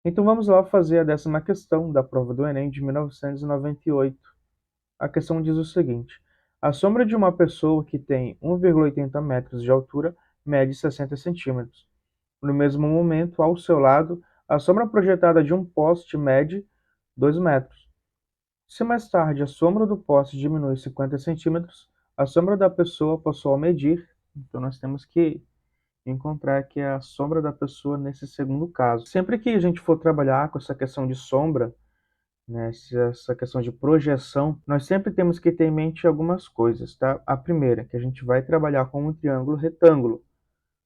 Então vamos lá fazer a 10ª questão da prova do Enem de 1998. A questão diz o seguinte: a sombra de uma pessoa que tem 1,80 metros de altura mede 60 centímetros. No mesmo momento, ao seu lado, a sombra projetada de um poste mede 2 metros. Se mais tarde a sombra do poste diminui 50 centímetros, a sombra da pessoa passou a medir. Então nós temos que encontrar aqui a sombra da pessoa nesse segundo caso. Sempre que a gente for trabalhar com essa questão de sombra, né, essa questão de projeção, nós sempre temos que ter em mente algumas coisas, tá? A primeira, que a gente vai trabalhar com um triângulo retângulo,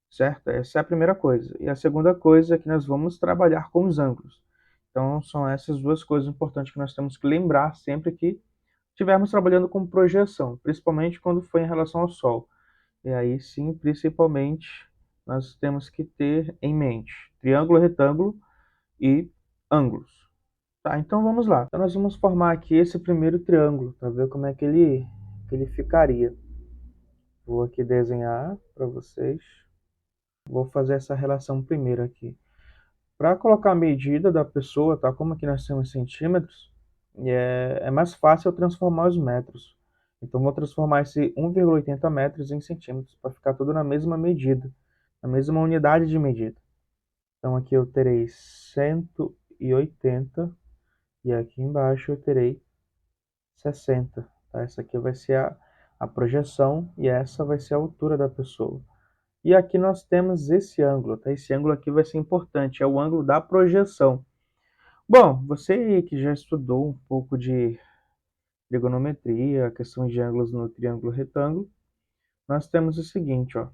certo? Essa é a primeira coisa. E a segunda coisa é que nós vamos trabalhar com os ângulos. Então, são essas duas coisas importantes que nós temos que lembrar sempre que estivermos trabalhando com projeção, principalmente quando for em relação ao Sol. E aí sim, principalmente, nós temos que ter em mente triângulo, retângulo e ângulos. Tá, então vamos lá. Então nós vamos formar aqui esse primeiro triângulo, para ver como é que ele ficaria. Vou aqui desenhar para vocês. Vou fazer essa relação primeiro aqui. Para colocar a medida da pessoa, tá? Como aqui nós temos centímetros, é mais fácil eu transformar os metros. Então vou transformar esse 1,80 metros em centímetros, para ficar tudo na mesma medida, na mesma unidade de medida. Então aqui eu terei 180 e aqui embaixo eu terei 60. Tá? Essa aqui vai ser a projeção e essa vai ser a altura da pessoa. E aqui nós temos esse ângulo, tá? Esse ângulo aqui vai ser importante, é o ângulo da projeção. Bom, você que já estudou um pouco de trigonometria, questão de ângulos no triângulo retângulo, nós temos o seguinte, ó.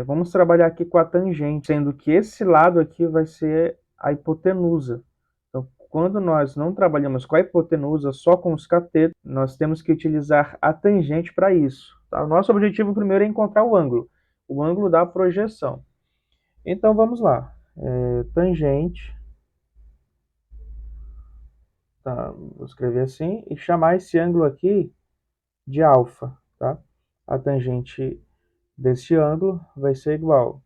Vamos trabalhar aqui com a tangente, sendo que esse lado aqui vai ser a hipotenusa. Então, quando nós não trabalhamos com a hipotenusa, só com os catetos, nós temos que utilizar a tangente para isso. Tá? O nosso objetivo primeiro é encontrar o ângulo da projeção. Então, vamos lá. Tangente, tá? Vou escrever assim, e chamar esse ângulo aqui de alfa. Tá? A tangente desse ângulo vai ser igual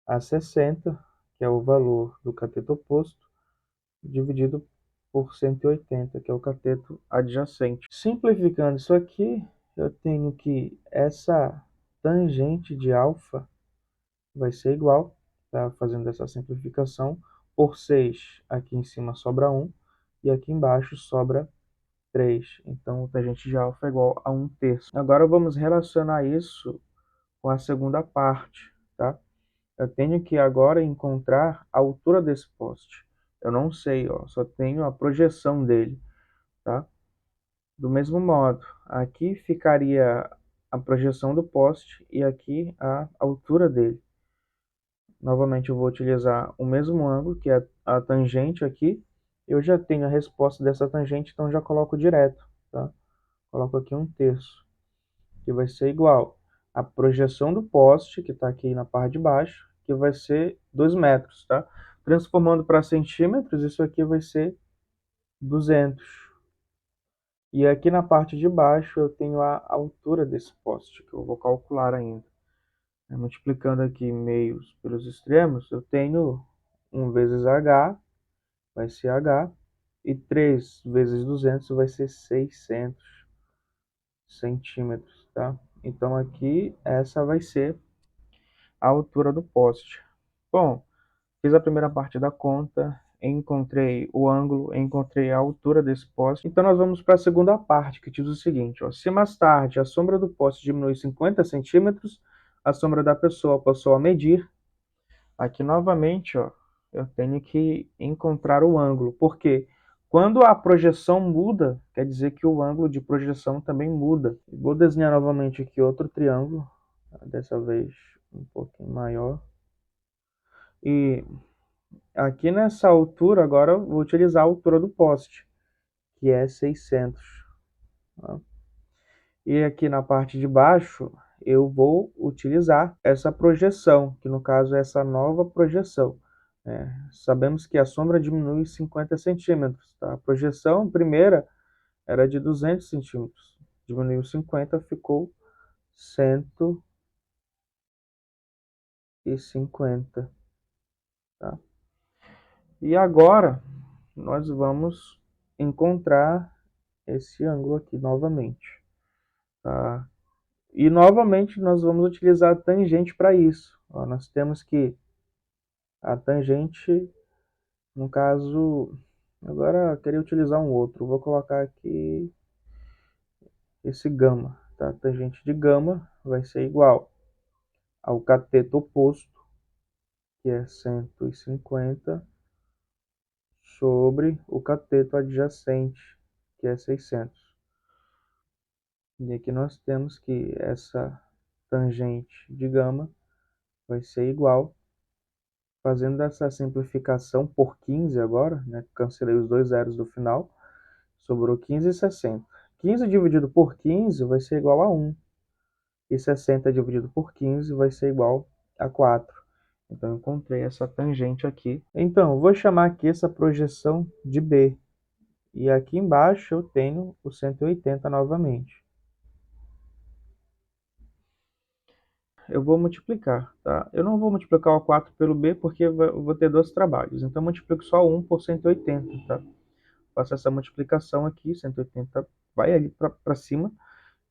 a 60, que é o valor do cateto oposto, dividido por 180, que é o cateto adjacente. Simplificando isso aqui, eu tenho que essa tangente de alfa vai ser igual, tá? Fazendo essa simplificação, por 6, aqui em cima sobra 1, e aqui embaixo sobra 3. Então, a tangente de alfa é igual a 1/3. Agora vamos relacionar isso com a segunda parte, tá? Eu tenho que agora encontrar a altura desse poste. Eu não sei, ó, só tenho a projeção dele, tá? Do mesmo modo, aqui ficaria a projeção do poste e aqui a altura dele. Novamente eu vou utilizar o mesmo ângulo, que é a tangente aqui. Eu já tenho a resposta dessa tangente, então já coloco direto, tá? Coloco aqui 1/3, que vai ser igual à projeção do poste, que está aqui na parte de baixo, que vai ser 2 metros, tá? Transformando para centímetros, isso aqui vai ser 200. E aqui na parte de baixo eu tenho a altura desse poste, que eu vou calcular ainda. Multiplicando aqui meios pelos extremos, eu tenho 1 vezes h, vai ser h, e 3 vezes 200 vai ser 600 centímetros, tá? Então aqui essa vai ser a altura do poste. Bom, fiz a primeira parte da conta, encontrei o ângulo, encontrei a altura desse poste. Então nós vamos para a segunda parte, que diz o seguinte, ó: se mais tarde a sombra do poste diminui 50 centímetros, a sombra da pessoa passou a medir. Aqui novamente, ó, eu tenho que encontrar o ângulo, porque quando a projeção muda, quer dizer que o ângulo de projeção também muda. Vou desenhar novamente aqui outro triângulo, dessa vez um pouquinho maior. E aqui nessa altura, agora eu vou utilizar a altura do poste, que é 600. Tá? E aqui na parte de baixo, eu vou utilizar essa projeção, que no caso é essa nova projeção. Sabemos que a sombra diminui 50 centímetros. Tá? A projeção primeira era de 200 centímetros. Diminuiu 50, ficou 150. Tá? E agora, nós vamos encontrar esse ângulo aqui novamente, tá? E novamente nós vamos utilizar a tangente para isso. Ó, nós temos que a tangente, no caso, agora eu queria utilizar um outro. Vou colocar aqui esse gama, tá? A tangente de gama vai ser igual ao cateto oposto, que é 150, sobre o cateto adjacente, que é 600. E aqui nós temos que essa tangente de gama vai ser igual, fazendo essa simplificação por 15 agora, né? Cancelei os dois zeros do final, sobrou 15,60. 15 dividido por 15 vai ser igual a 1. E 60 dividido por 15 vai ser igual a 4. Então, eu encontrei essa tangente aqui. Então, eu vou chamar aqui essa projeção de B. E aqui embaixo eu tenho o 180 novamente. Eu vou multiplicar, tá? Eu não vou multiplicar o 4 pelo B porque eu vou ter dois trabalhos. Então, eu multiplico só 1 por 180, tá? Faço essa multiplicação aqui, 180 vai ali para cima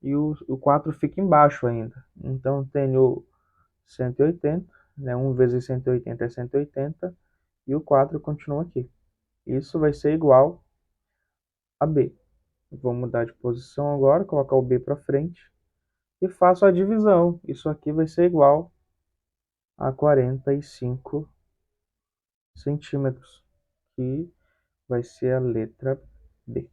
e o 4 fica embaixo ainda. Então, tenho 180, né? 1 vezes 180 é 180 e o 4 continua aqui. Isso vai ser igual a B. Vou mudar de posição agora, colocar o B para frente e faço a divisão. Isso aqui vai ser igual a 45 centímetros, que vai ser a letra B.